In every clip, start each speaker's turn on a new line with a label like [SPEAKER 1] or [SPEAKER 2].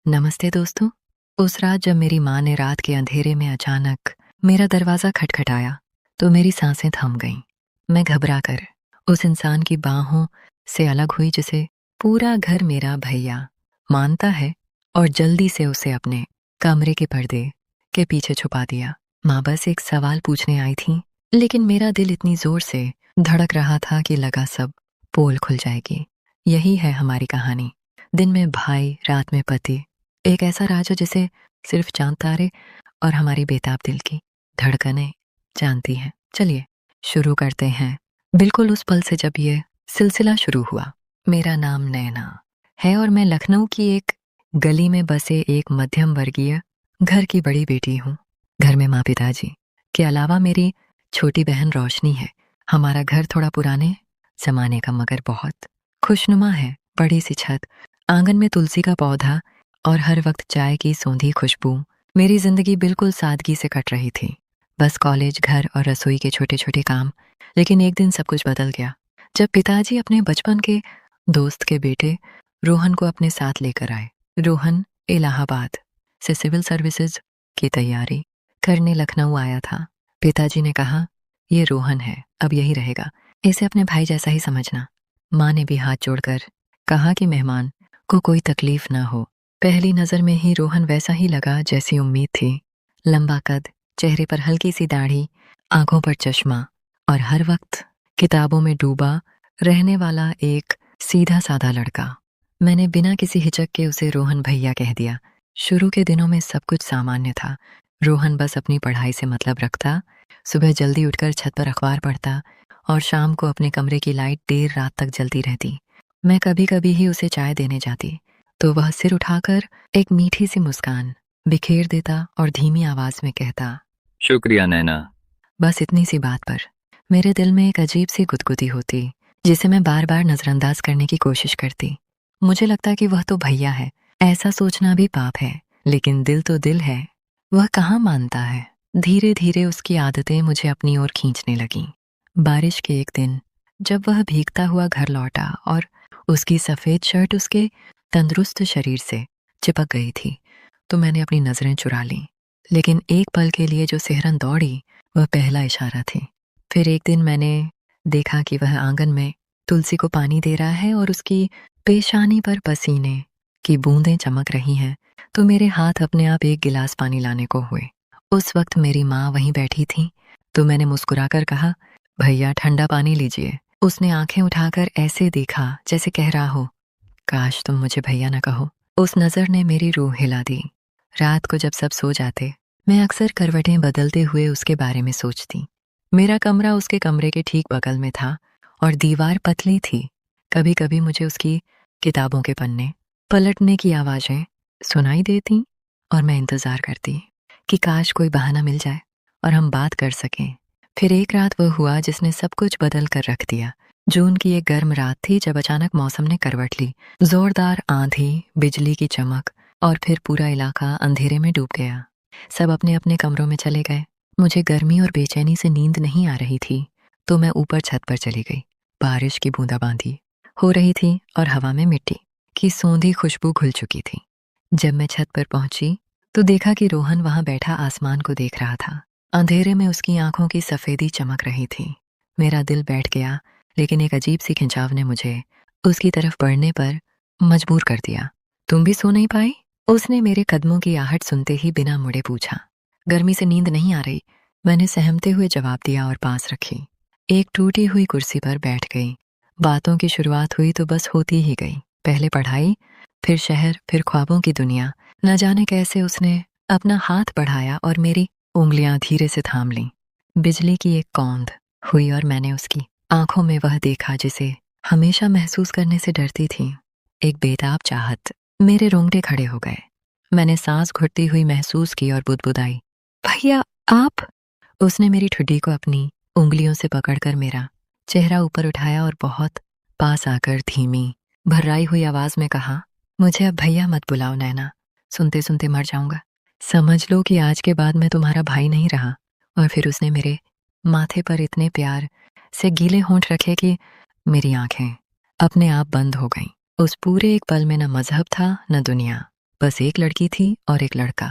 [SPEAKER 1] नमस्ते दोस्तों। उस रात जब मेरी माँ ने रात के अंधेरे में अचानक मेरा दरवाज़ा खटखटाया तो मेरी सांसें थम गईं। मैं घबरा कर उस इंसान की बाहों से अलग हुई जिसे पूरा घर मेरा भैया मानता है और जल्दी से उसे अपने कमरे के पर्दे के पीछे छुपा दिया। माँ बस एक सवाल पूछने आई थी, लेकिन मेरा दिल इतनी ज़ोर से धड़क रहा था कि लगा सब पोल खुल जाएगी। यही है हमारी कहानी। दिन में भाई, रात में पति। एक ऐसा राज जिसे सिर्फ चांद तारे और हमारी बेताब दिल की धड़कनें जानती हैं। चलिए शुरू करते हैं। बिल्कुल उस पल से जब ये सिलसिला शुरू हुआ। मेरा नाम नैना है और मैं लखनऊ की एक गली में बसे एक मध्यम वर्गीय घर की बड़ी बेटी हूँ। घर में माँ पिताजी के अलावा मेरी छोटी बहन रोशनी है। हमारा घर थोड़ा पुराने जमाने का मगर बहुत खुशनुमा है। बड़ी सी छत, आंगन में तुलसी का पौधा और हर वक्त चाय की सौंधी खुशबू। मेरी जिंदगी बिल्कुल सादगी से कट रही थी। बस कॉलेज, घर और रसोई के छोटे छोटे काम। लेकिन एक दिन सब कुछ बदल गया जब पिताजी अपने बचपन के दोस्त के बेटे रोहन को अपने साथ लेकर आए। रोहन इलाहाबाद से सिविल सर्विसेज की तैयारी करने लखनऊ आया था। पिताजी ने कहा, ये रोहन है, अब यही रहेगा, इसे अपने भाई जैसा ही समझना। माँ ने भी हाथ जोड़कर कहा कि मेहमान को कोई तकलीफ ना हो। पहली नज़र में ही रोहन वैसा ही लगा जैसी उम्मीद थी। लंबा कद, चेहरे पर हल्की सी दाढ़ी, आंखों पर चश्मा और हर वक्त किताबों में डूबा रहने वाला एक सीधा साधा लड़का। मैंने बिना किसी हिचक के उसे रोहन भैया कह दिया। शुरू के दिनों में सब कुछ सामान्य था। रोहन बस अपनी पढ़ाई से मतलब रखता, सुबह जल्दी उठकर छत पर अखबार पढ़ता और शाम को अपने कमरे की लाइट देर रात तक जलती रहती। मैं कभी कभी ही उसे चाय देने जाती तो वह सिर उठाकर एक मीठी सी मुस्कान बिखेर देता और धीमी आवाज में कहता,
[SPEAKER 2] शुक्रिया नैना।
[SPEAKER 1] बस इतनी सी बात पर मेरे दिल में एक अजीब सी गुदगुदी होती जिसे मैं बार बार नजरअंदाज करने की कोशिश करती। मुझे लगता कि वह तो भैया है, ऐसा सोचना भी पाप है, लेकिन दिल तो दिल है, वह कहाँ मानता है। धीरे धीरे उसकी आदतें मुझे अपनी ओर खींचने लगीं। बारिश के एक दिन जब वह भीगता हुआ घर लौटा और उसकी सफ़ेद शर्ट उसके तंदुरुस्त शरीर से चिपक गई थी तो मैंने अपनी नज़रें चुरा लीं। लेकिन एक पल के लिए जो सिहरन दौड़ी वह पहला इशारा थी। फिर एक दिन मैंने देखा कि वह आंगन में तुलसी को पानी दे रहा है और उसकी पेशानी पर पसीने की बूंदें चमक रही हैं तो मेरे हाथ अपने आप एक गिलास पानी लाने को हुए। उस वक्त मेरी माँ वहीं बैठी थी तो मैंने मुस्कुराकर कहा, भैया ठंडा पानी लीजिए। उसने आंखें उठाकर ऐसे देखा जैसे कह रहा हो, काश तुम मुझे भैया न कहो। उस नज़र ने मेरी रूह हिला दी। रात को जब सब सो जाते मैं अक्सर करवटें बदलते हुए उसके बारे में सोचती। मेरा कमरा उसके कमरे के ठीक बगल में था और दीवार पतली थी। कभी कभी मुझे उसकी किताबों के पन्ने पलटने की आवाज़ें सुनाई देती और मैं इंतज़ार करती कि काश कोई बहाना मिल जाए और हम बात कर सकें। फिर एक रात वो हुआ जिसने सब कुछ बदल कर रख दिया। जून की एक गर्म रात थी जब अचानक मौसम ने करवट ली। जोरदार आंधी, बिजली की चमक और फिर पूरा इलाका अंधेरे में डूब गया। सब अपने अपने कमरों में चले गए। मुझे गर्मी और बेचैनी से नींद नहीं आ रही थी तो मैं ऊपर छत पर चली गई। बारिश की बूंदाबांदी हो रही थी और हवा में मिट्टी की सौंधी खुशबू घुल चुकी थी। जब मैं छत पर पहुंची तो देखा कि रोहन वहां बैठा आसमान को देख रहा था। अंधेरे में उसकी आंखों की सफेदी चमक रही थी। मेरा दिल बैठ गया, लेकिन एक अजीब सी खिंचाव ने मुझे उसकी तरफ बढ़ने पर मजबूर कर दिया। तुम भी सो नहीं पाई? उसने मेरे कदमों की आहट सुनते ही बिना मुड़े पूछा। गर्मी से नींद नहीं आ रही, मैंने सहमते हुए जवाब दिया और पास रखी। एक टूटी हुई कुर्सी पर बैठ गई। बातों की शुरुआत हुई तो बस होती ही गई। पहले पढ़ाई, फिर शहर, फिर ख्वाबों की दुनिया। न जाने कैसे उसने अपना हाथ बढ़ाया और मेरी उंगलियां धीरे से थाम लीं। बिजली की एक कौंध हुई और मैंने उसकी आंखों में वह देखा जिसे हमेशा महसूस करने से डरती थी, एक बेताब चाहत। मेरे रोंगटे खड़े हो गए। मैंने सांस घुटती हुई महसूस की और बुदबुदाई, भैया आप। उसने मेरी ठुड्डी को अपनी उंगलियों से पकड़कर मेरा चेहरा ऊपर उठाया और बहुत पास आकर धीमी भर्राई हुई आवाज में कहा, मुझे अब भैया मत बुलाओ नैना, सुनते सुनते मर जाऊंगा। समझ लो कि आज के बाद मैं तुम्हारा भाई नहीं रहा। और फिर उसने मेरे माथे पर इतने प्यार से गीले होंठ रखे कि मेरी आंखें अपने आप बंद हो गईं। उस पूरे एक पल में न मजहब था न दुनिया, बस एक लड़की थी और एक लड़का।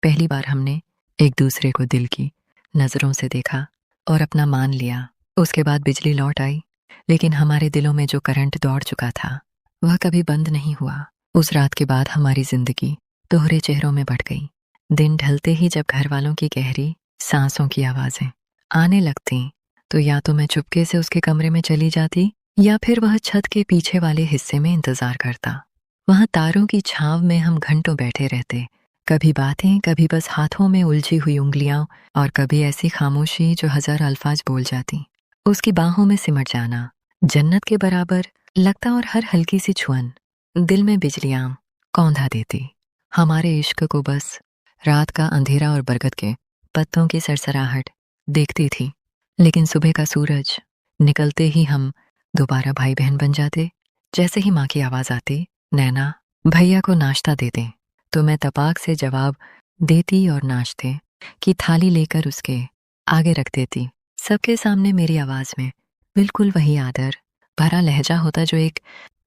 [SPEAKER 1] पहली बार हमने एक दूसरे को दिल की नज़रों से देखा और अपना मान लिया। उसके बाद बिजली लौट आई, लेकिन हमारे दिलों में जो करंट दौड़ चुका था वह कभी बंद नहीं हुआ। उस रात के बाद हमारी जिंदगी दोहरे चेहरों में बढ़ गई। दिन ढलते ही जब घर वालों की गहरी सांसों की आवाज़ें आने लगती तो या तो मैं चुपके से उसके कमरे में चली जाती या फिर वह छत के पीछे वाले हिस्से में इंतजार करता। वहाँ तारों की छांव में हम घंटों बैठे रहते, कभी बातें, कभी बस हाथों में उलझी हुई उंगलियां और कभी ऐसी खामोशी जो 1000 अल्फाज बोल जाती। उसकी बाहों में सिमट जाना जन्नत के बराबर लगता और हर हल्की सी छुअन दिल में बिजलियां कौंधा देती। हमारे इश्क को बस रात का अंधेरा और बरगद के पत्तों की सरसराहट देखती थी, लेकिन सुबह का सूरज निकलते ही हम दोबारा भाई बहन बन जाते। जैसे ही माँ की आवाज़ आती, नैना भैया को नाश्ता दे दें, तो मैं तपाक से जवाब देती और नाश्ते की थाली लेकर उसके आगे रख देती। सबके सामने मेरी आवाज़ में बिल्कुल वही आदर भरा लहजा होता जो एक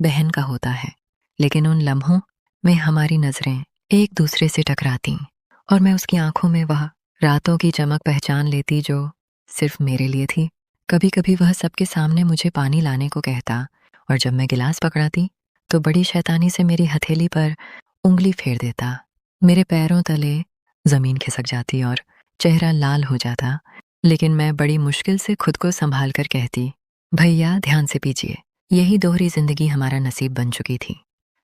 [SPEAKER 1] बहन का होता है। लेकिन उन लम्हों में हमारी नज़रें एक दूसरे से टकराती और मैं उसकी आंखों में वह रातों की चमक पहचान लेती जो सिर्फ मेरे लिए थी। कभी कभी वह सबके सामने मुझे पानी लाने को कहता और जब मैं गिलास पकड़ाती तो बड़ी शैतानी से मेरी हथेली पर उंगली फेर देता। मेरे पैरों तले जमीन खिसक जाती और चेहरा लाल हो जाता, लेकिन मैं बड़ी मुश्किल से खुद को संभाल कर कहती, भैया ध्यान से पीजिए। यही दोहरी जिंदगी हमारा नसीब बन चुकी थी।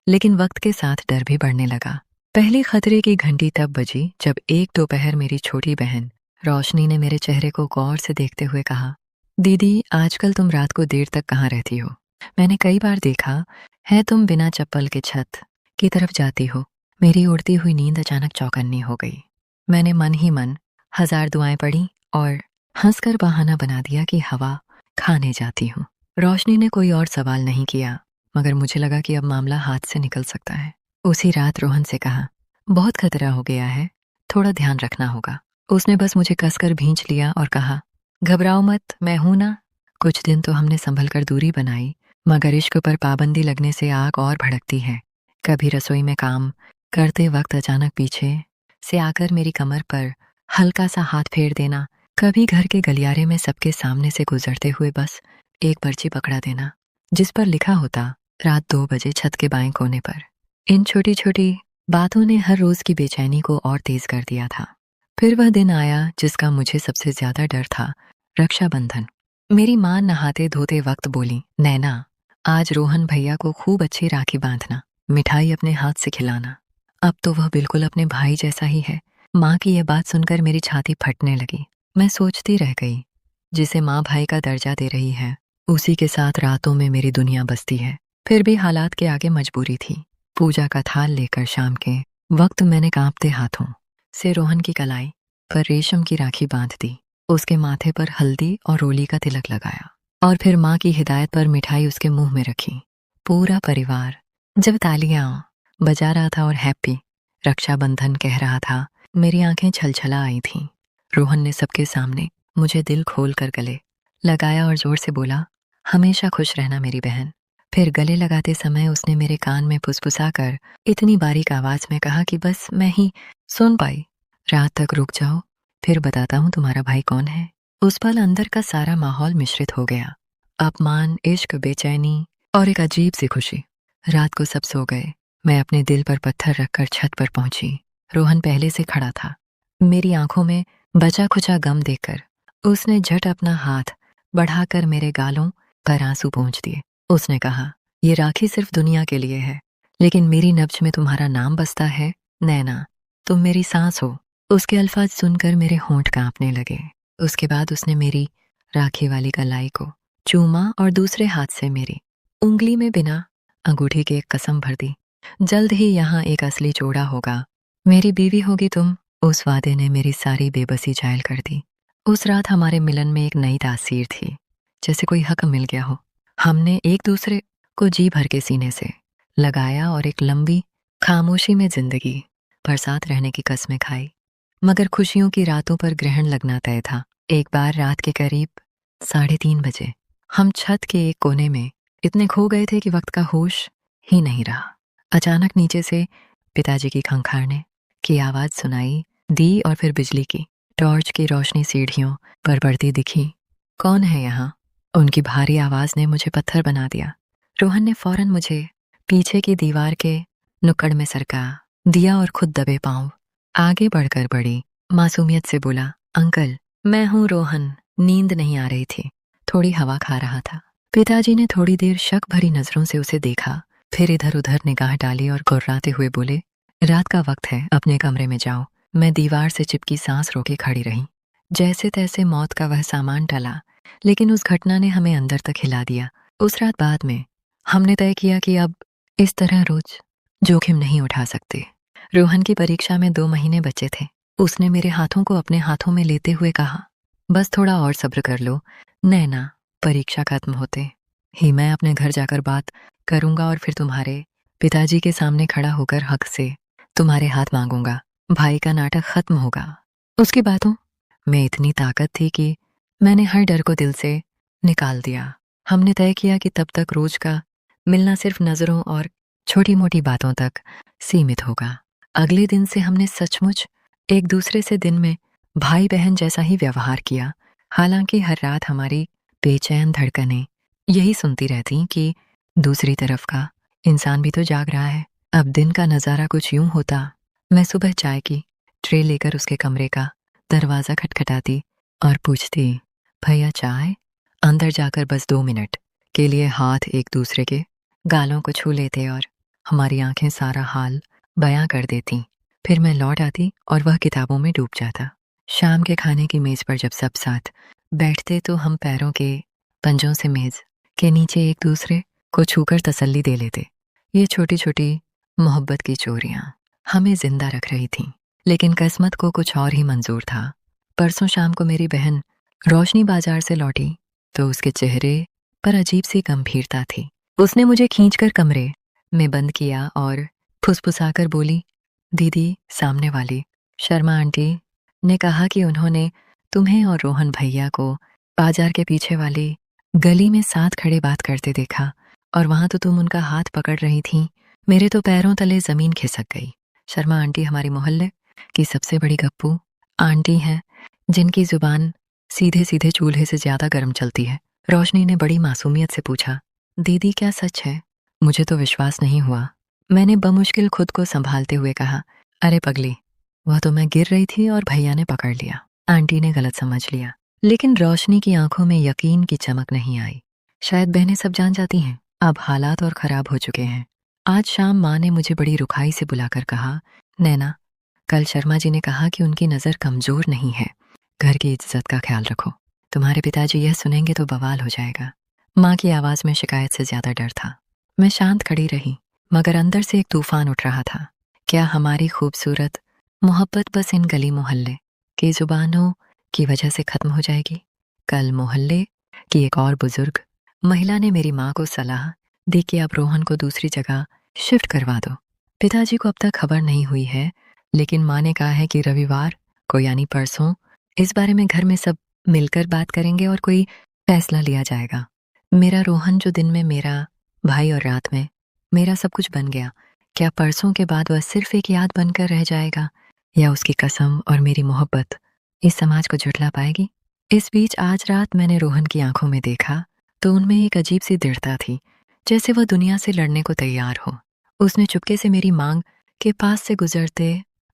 [SPEAKER 1] लेकिन वक्त के साथ डर भी बढ़ने लगा। पहली खतरे की घंटी तब बजी जब एक दोपहर मेरी छोटी बहन रोशनी ने मेरे चेहरे को गौर से देखते हुए कहा, दीदी आजकल तुम रात को देर तक कहाँ रहती हो? मैंने कई बार देखा है तुम बिना चप्पल के छत की तरफ जाती हो। मेरी उड़ती हुई नींद अचानक चौकन्नी हो गई। मैंने मन ही मन 1000 दुआएं पढ़ी और हंसकर बहाना बना दिया कि हवा खाने जाती हूँ। रोशनी ने कोई और सवाल नहीं किया, मगर मुझे लगा कि अब मामला हाथ से निकल सकता है। उसी रात रोहन से कहा, बहुत खतरा हो गया है, थोड़ा ध्यान रखना होगा। उसने बस मुझे कसकर भींच लिया और कहा, घबराओ मत, मैं हूं ना। कुछ दिन तो हमने संभल कर दूरी बनाई, मगर इश्क पर पाबंदी लगने से आग और भड़कती है। कभी रसोई में काम करते वक्त अचानक पीछे से आकर मेरी कमर पर हल्का सा हाथ फेर देना, कभी घर के गलियारे में सबके सामने से गुजरते हुए बस एक पर्ची पकड़ा देना जिस पर लिखा होता रात 2 बजे छत के बाएं कोने पर। इन छोटी छोटी बातों ने हर रोज की बेचैनी को और तेज कर दिया था। फिर वह दिन आया जिसका मुझे सबसे ज्यादा डर था, रक्षाबंधन। मेरी माँ नहाते धोते वक्त बोली, नैना आज रोहन भैया को खूब अच्छी राखी बांधना, मिठाई अपने हाथ से खिलाना। अब तो वह बिल्कुल अपने भाई जैसा ही है। माँ की यह बात सुनकर मेरी छाती फटने लगी। मैं सोचती रह गई, जिसे माँ भाई का दर्जा दे रही है उसी के साथ रातों में मेरी दुनिया बसती है। फिर भी हालात के आगे मजबूरी थी। पूजा का थाल लेकर शाम के वक्त मैंने कांपते हाथों से रोहन की कलाई पर रेशम की राखी बांध दी, उसके माथे पर हल्दी और रोली का तिलक लगाया और फिर माँ की हिदायत पर मिठाई उसके मुंह में रखी। पूरा परिवार जब तालियां बजा रहा था और हैप्पी रक्षाबंधन कह रहा था, मेरी आंखें छलछला आई थीं। रोहन ने सबके सामने मुझे दिल खोल कर गले लगाया और जोर से बोला, हमेशा खुश रहना मेरी बहन। फिर गले लगाते समय उसने मेरे कान में फुसफुसा कर इतनी बारीक आवाज में कहा कि बस मैं ही सुन पाई, रात तक रुक जाओ, फिर बताता हूँ तुम्हारा भाई कौन है। उस पल अंदर का सारा माहौल मिश्रित हो गया, अपमान, इश्क, बेचैनी और एक अजीब सी खुशी। रात को सब सो गए। मैं अपने दिल पर पत्थर रखकर छत पर पहुंची। रोहन पहले से खड़ा था। मेरी आंखों में बचा खुचा गम देखकर उसने झट अपना हाथ बढ़ाकर मेरे गालों पर आंसू पोंछ दिए। उसने कहा, ये राखी सिर्फ दुनिया के लिए है, लेकिन मेरी नब्ज में तुम्हारा नाम बसता है नैना, तुम मेरी सांस हो। उसके अल्फाज सुनकर मेरे होंठ कांपने लगे। उसके बाद उसने मेरी राखी वाली कलाई को चूमा और दूसरे हाथ से मेरी उंगली में बिना अंगूठी के एक कसम भर दी, जल्द ही यहाँ एक असली जोड़ा होगा, मेरी बीवी होगी तुम। उस वादे ने मेरी सारी बेबसी जायल कर दी। उस रात हमारे मिलन में एक नई तासीर थी, जैसे कोई हक मिल गया हो। हमने एक दूसरे को जी भर के सीने से लगाया और एक लंबी खामोशी में जिंदगी भर साथ रहने की कस्में खाई। मगर खुशियों की रातों पर ग्रहण लगना तय था। एक बार रात के करीब 3:30 बजे हम छत के एक कोने में इतने खो गए थे कि वक्त का होश ही नहीं रहा। अचानक नीचे से पिताजी की खंखारने की आवाज़ सुनाई दी और फिर बिजली की टॉर्च की रोशनी सीढ़ियों पर पड़ती दिखी। कौन है यहाँ? उनकी भारी आवाज़ ने मुझे पत्थर बना दिया। रोहन ने फौरन मुझे पीछे की दीवार के नुक्कड़ में सरका दिया और खुद दबे पाँव आगे बढ़कर बड़ी मासूमियत से बोला, अंकल, मैं हूँ रोहन। नींद नहीं आ रही थी, थोड़ी हवा खा रहा था। पिताजी ने थोड़ी देर शक भरी नजरों से उसे देखा, फिर इधर उधर निगाह डाली और गुर्राते हुए बोले, रात का वक्त है, अपने कमरे में जाओ। मैं दीवार से चिपकी सांस रोके खड़ी रही। जैसे तैसे मौत का वह सामान टला, लेकिन उस घटना ने हमें अंदर तक हिला दिया। उस रात बाद में हमने तय किया कि अब इस तरह रोज जोखिम नहीं उठा सकते। रोहन की परीक्षा में 2 महीने बचे थे। उसने मेरे हाथों को अपने हाथों में लेते हुए कहा, बस थोड़ा और सब्र कर लो नैना, परीक्षा खत्म होते ही मैं अपने घर जाकर बात करूंगा और फिर तुम्हारे पिताजी के सामने खड़ा होकर हक से तुम्हारे हाथ मांगूंगा। भाई का नाटक खत्म होगा। उसकी बातों में इतनी ताकत थी कि मैंने हर डर को दिल से निकाल दिया। हमने तय किया कि तब तक रोज का मिलना सिर्फ नजरों और छोटी मोटी बातों तक सीमित होगा। अगले दिन से हमने सचमुच एक दूसरे से दिन में भाई बहन जैसा ही व्यवहार किया। हालांकि हर रात हमारी बेचैन धड़कनें यही सुनती रहती कि दूसरी तरफ का इंसान भी तो जाग रहा है। अब दिन का नज़ारा कुछ यूं होता, मैं सुबह चाय की ट्रे लेकर उसके कमरे का दरवाज़ा खटखटाती और पूछती, भैया चाय? अंदर जाकर बस 2 मिनट के लिए हाथ एक दूसरे के गालों को छू लेते और हमारी आंखें सारा हाल बयां कर देती। फिर मैं लौट आती और वह किताबों में डूब जाता। शाम के खाने की मेज़ पर जब सब साथ बैठते तो हम पैरों के पंजों से मेज़ के नीचे एक दूसरे को छूकर तसल्ली दे लेते। ये छोटी छोटी मोहब्बत की चोरियां हमें जिंदा रख रही थीं, लेकिन किस्मत को कुछ और ही मंजूर था। परसों शाम को मेरी बहन रोशनी बाजार से लौटी तो उसके चेहरे पर अजीब सी गंभीरता थी। उसने मुझे खींचकर कमरे में बंद किया और फुसफुसाकर बोली, दीदी, सामने वाली शर्मा आंटी ने कहा कि उन्होंने तुम्हें और रोहन भैया को बाजार के पीछे वाली गली में साथ खड़े बात करते देखा और वहां तो तुम उनका हाथ पकड़ रही थी। मेरे तो पैरों तले जमीन खिसक गई। शर्मा आंटी हमारी मोहल्ले की सबसे बड़ी गप्पू आंटी हैं, जिनकी जुबान सीधे सीधे चूल्हे से ज्यादा गर्म चलती है। रोशनी ने बड़ी मासूमियत से पूछा, दीदी क्या सच है? मुझे तो विश्वास नहीं हुआ। मैंने बमुश्किल खुद को संभालते हुए कहा, अरे पगली, वह तो मैं गिर रही थी और भैया ने पकड़ लिया। आंटी ने गलत समझ लिया। लेकिन रोशनी की आंखों में यकीन की चमक नहीं आई। शायद बहनें सब जान जाती हैं, अब हालात और खराब हो चुके हैं। आज शाम माँ ने मुझे बड़ी रुखाई से बुलाकर कहा, नैना, कल शर्मा जी ने कहा कि उनकी नज़र कमजोर नहीं है, घर की इज्जत का ख्याल रखो। तुम्हारे पिताजी यह सुनेंगे तो बवाल हो जाएगा। माँ की आवाज़ में शिकायत से ज्यादा डर था। मैं शांत खड़ी रही, मगर अंदर से एक तूफान उठ रहा था। क्या हमारी खूबसूरत मोहब्बत बस इन गली मोहल्ले की जुबानों की वजह से खत्म हो जाएगी? कल मोहल्ले की एक और बुजुर्ग महिला ने मेरी माँ को सलाह दी कि अब रोहन को दूसरी जगह शिफ्ट करवा दो। पिताजी को अब तक खबर नहीं हुई है, लेकिन माँ ने कहा है कि रविवार को यानी परसों इस बारे में घर में सब मिलकर बात करेंगे और कोई फैसला लिया जाएगा। मेरा रोहन जो दिन में मेरा भाई और रात में मेरा सब कुछ बन गया, क्या परसों के बाद वह सिर्फ एक याद बनकर रह जाएगा, या उसकी कसम और मेरी मोहब्बत इस समाज को झुठला पाएगी? इस बीच आज रात मैंने रोहन की आंखों में देखा तो उनमें एक अजीब सी दृढ़ता थी, जैसे वह दुनिया से लड़ने को तैयार हो। उसने चुपके से मेरी मांग के पास से गुजरते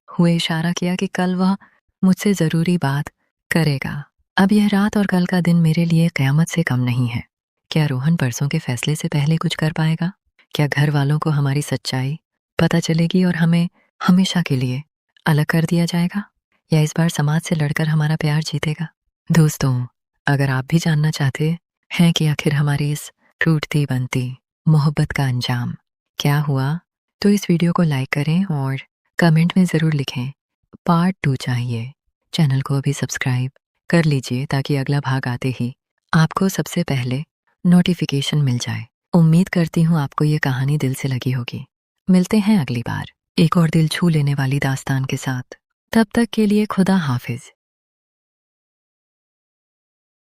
[SPEAKER 1] हुए इशारा किया कि कल वह मुझसे जरूरी बात करेगा। अब यह रात और कल का दिन मेरे लिए क़यामत से कम नहीं है। क्या रोहन परसों के फैसले से पहले कुछ कर पाएगा? क्या घर वालों को हमारी सच्चाई पता चलेगी और हमें हमेशा के लिए अलग कर दिया जाएगा, या इस बार समाज से लड़कर हमारा प्यार जीतेगा? दोस्तों, अगर आप भी जानना चाहते हैं कि आखिर हमारी इस टूटती बनती मोहब्बत का अंजाम क्या हुआ, तो इस वीडियो को लाइक करें और कमेंट में ज़रूर लिखें पार्ट 2 चाहिए। चैनल को अभी सब्सक्राइब कर लीजिए ताकि अगला भाग आते ही आपको सबसे पहले नोटिफिकेशन मिल जाए। उम्मीद करती हूँ आपको ये कहानी दिल से लगी होगी। मिलते हैं अगली बार एक और दिल छू लेने वाली दास्तान के साथ। तब तक के लिए खुदा हाफिज।